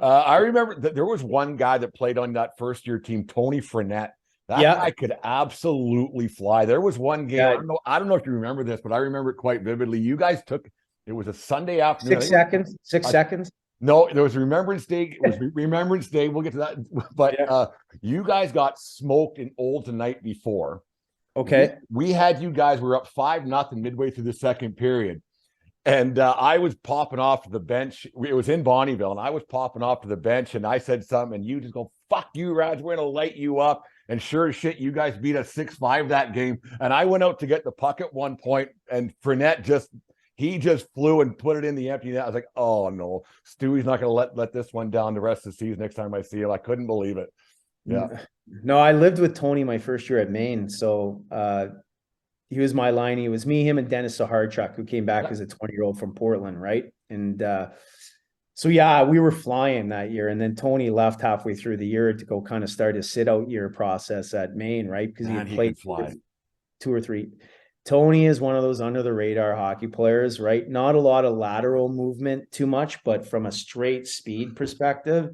I remember that there was one guy that played on that first year team, Tony Frenette. That Yeah, guy could absolutely fly. There was one game. yeah. I don't know if you remember this, but I remember it quite vividly. You guys took it was a Sunday afternoon. I Six think it was seconds. Six uh, seconds. no, there was Remembrance Day. It was Remembrance Day. We'll get to that. But Yeah. you guys got smoked in Old the night before. We Okay. we had you guys. We were up 5-0 midway through the second period. And I was popping off to the bench. It was in Bonnyville, and I was popping off to the bench, and I said something, and you just go, "Fuck you, Raj. We're gonna light you up." And sure as shit, you guys beat us 6-5 that game. And I went out to get the puck at one point, and Fournette just flew and put it in the empty net. I was like, "Oh no, Stewie's not gonna let this one down the rest of the season. Next time I see him, I couldn't believe it." Yeah, No, I lived with Tony my first year at Maine. So he was my line. It was me, him, and Dennis Saharchuk, who came back yeah. as a 20-year-old from Portland, right? And so yeah, we were flying that year. And then Tony left halfway through the year to go kind of start his sit-out year process at Maine, right? Because he Man, had he played could fly. two or three. Tony is one of those under the radar hockey players, right? Not a lot of lateral movement too much, but from a straight speed perspective,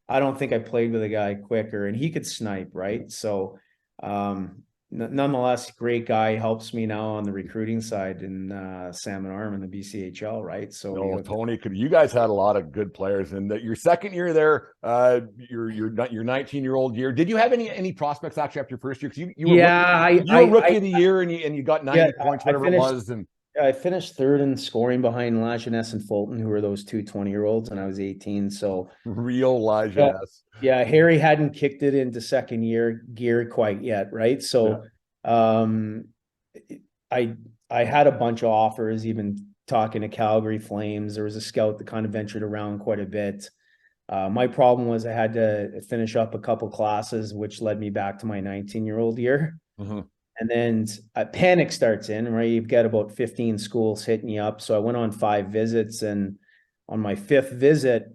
I don't think I played with a guy quicker, and he could snipe, right? So, nonetheless, great guy, helps me now on the recruiting side in Salmon Arm in the BCHL, right? So No, Tony could. You guys had a lot of good players, and your second year there, your 19-year-old year. Did you have any prospects actually after your first year? Because you were yeah, you were rookie of the year, and you got yeah, 90 points, I whatever it finished was, and I finished third in scoring behind Lajeunesse and Fulton, who were those two 20-year-olds, and I was 18. So real Elijah yeah, Ness. yeah, Harry hadn't kicked it into second year gear quite yet, right? Yeah, So um I I had a bunch of offers, even talking to Calgary Flames. There was a scout that kind of ventured around quite a bit. My problem was I had to finish up a couple classes, which led me back to my 19-year-old year. mm-hmm. And then a panic starts in, right? You've got about 15 schools hitting you up. So I went on 5 visits, and on my 5th visit,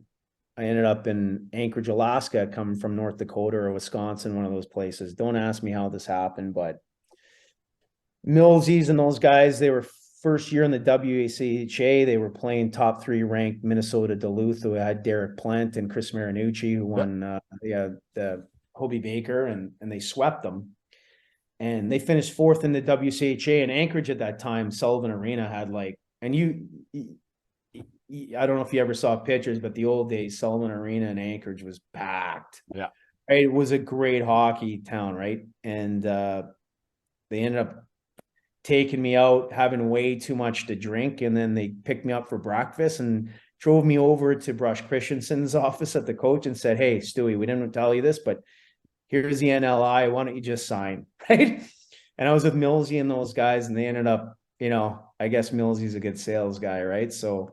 I ended up in Anchorage, Alaska, coming from North Dakota or Wisconsin, one of those places. Don't ask me how this happened, but Millsies and those guys, they were first year in the WACHA. They were playing top 3 ranked Minnesota Duluth, who had Derek Plant and Chris Marinucci, who Yeah. won the Hobie Baker, and they swept them. And they finished 4th in the WCHA. In Anchorage at that time, Sullivan Arena had like, and I don't know if you ever saw pictures, but the old days, Sullivan Arena in Anchorage was packed. Yeah. Right? It was a great hockey town, right? And they ended up taking me out, having way too much to drink, and then they picked me up for breakfast and drove me over to Brush Christensen's office at the coach and said, "Hey, Stewie, we didn't tell you this, but here's the NLI. Why don't you just sign?" Right? And I was with Millsy and those guys, and they ended up, I guess Millsy's a good sales guy, right? So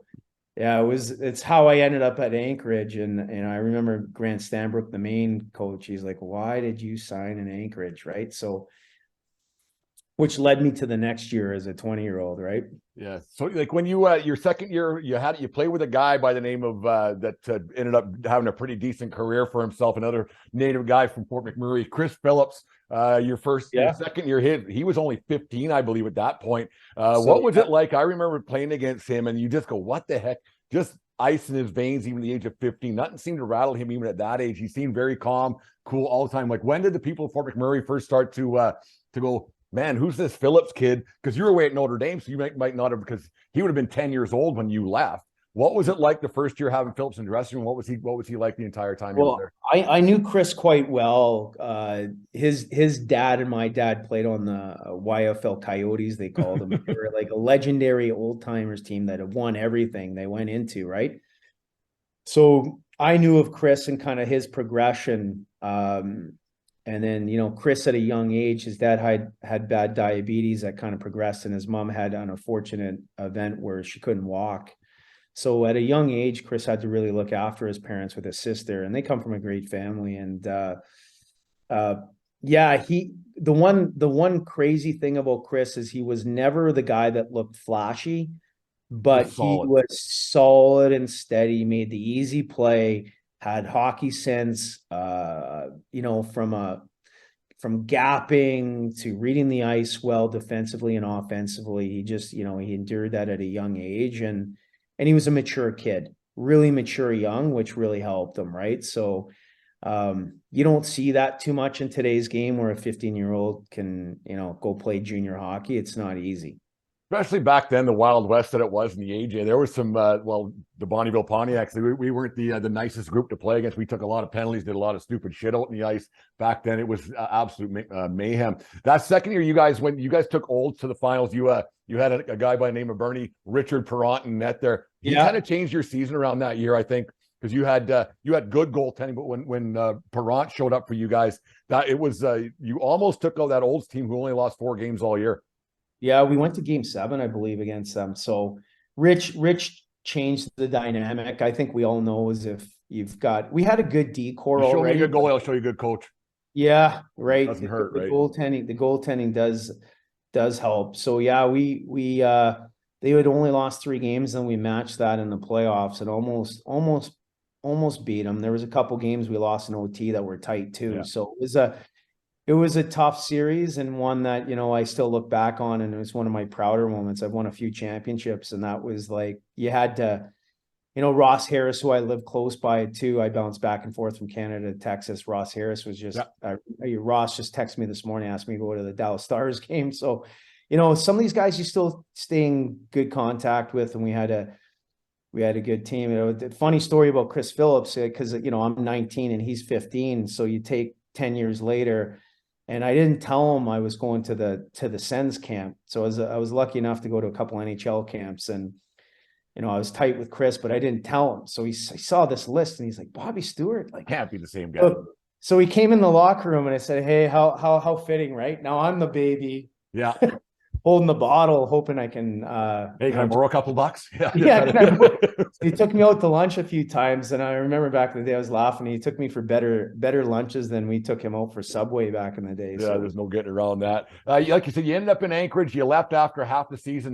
yeah, it's how I ended up at Anchorage. And I remember Grant Stanbrook, the main coach, he's like, "Why did you sign in Anchorage?" Right? So, which led me to the next year as a 20-year-old, right? Yeah. So like when you your second year, you played with a guy by the name of that ended up having a pretty decent career for himself, another native guy from Fort McMurray, Chris Phillips. Your Yeah. second year he was only 15, I believe, at that point. So What was yeah, it like? I remember playing against him, and you just go, "What the heck?" Just ice in his veins, even at the age of 15. Nothing seemed to rattle him even at that age. He seemed very calm, cool all the time. Like, when did the people of Fort McMurray first start to go, "Man, who's this Phillips kid?" Because you were away at Notre Dame, so you might not have, because he would have been 10 years old when you left. What was it like the first year having Phillips in dressing room? What was he like the entire time you were well, there? I knew Chris quite well. His dad and my dad played on the YFL Coyotes, they called them. They were like a legendary old timers team that have won everything they went into, right? So I knew of Chris and kind of his progression. And then, Chris at a young age, his dad had bad diabetes that kind of progressed, and his mom had an unfortunate event where she couldn't walk. So at a young age, Chris had to really look after his parents with his sister, and they come from a great family. And uh, yeah, the one crazy thing about Chris is he was never the guy that looked flashy, but Just he solid. was solid and steady, made the easy play, had hockey sense, from gapping to reading the ice well defensively and offensively. He just, he endured that at a young age, and he was a mature kid, really mature young, which really helped them, right? So you don't see that too much in today's game where a 15-year-old can, go play junior hockey. It's not easy. Especially back then, the Wild West that it was in the AJ. There was some, the Bonneville Pontiacs, we weren't the nicest group to play against. We took a lot of penalties, did a lot of stupid shit out in the ice. Back then, it was absolute mayhem. That second year, you guys took Olds to the finals. You had a guy by the name of Bernie Richard Perront in net there. You kind of changed your season around that year, I think, because you had good goaltending. But when Perront showed up for you guys, that it was you almost took out that Olds team who only lost 4 games all year. Yeah, we went to game 7, I believe, against them. So Rich changed the dynamic. I think we all know is if we had a good D core already. Show me a good goalie, I'll show you a good coach. Yeah, right. Doesn't hurt, right? The goaltending does help. So yeah, we they had only lost 3 games, and we matched that in the playoffs and almost beat them. There was a couple games we lost in OT that were tight too. Yeah. So it was a tough series, and one that, I still look back on, and it was one of my prouder moments. I've won a few championships, and that was like, you had to, Ross Harris, who I live close by too. I bounced back and forth from Canada to Texas. Ross Harris was just, Ross just texted me this morning, asked me to go to the Dallas Stars game. So, some of these guys you still stay in good contact with, and we had a good team. Funny story about Chris Phillips, because, I'm 19 and he's 15. So you take 10 years later, and I didn't tell him I was going to the Sens camp. So I was lucky enough to go to a couple NHL camps, and, I was tight with Chris, but I didn't tell him. So he saw this list, and he's like, Bobby Stewart, like, can't be the same guy. So he came in the locker room, and I said, hey, how fitting, right? Now I'm the baby. Yeah. Holding the bottle, hoping I can. Hey, can I borrow a couple bucks? Yeah. He took me out to lunch a few times, and I remember back in the day I was laughing. He took me for better lunches than we took him out for Subway back in the day. Yeah, so there's no getting around that. Like you said, you ended up in Anchorage. You left after half the season.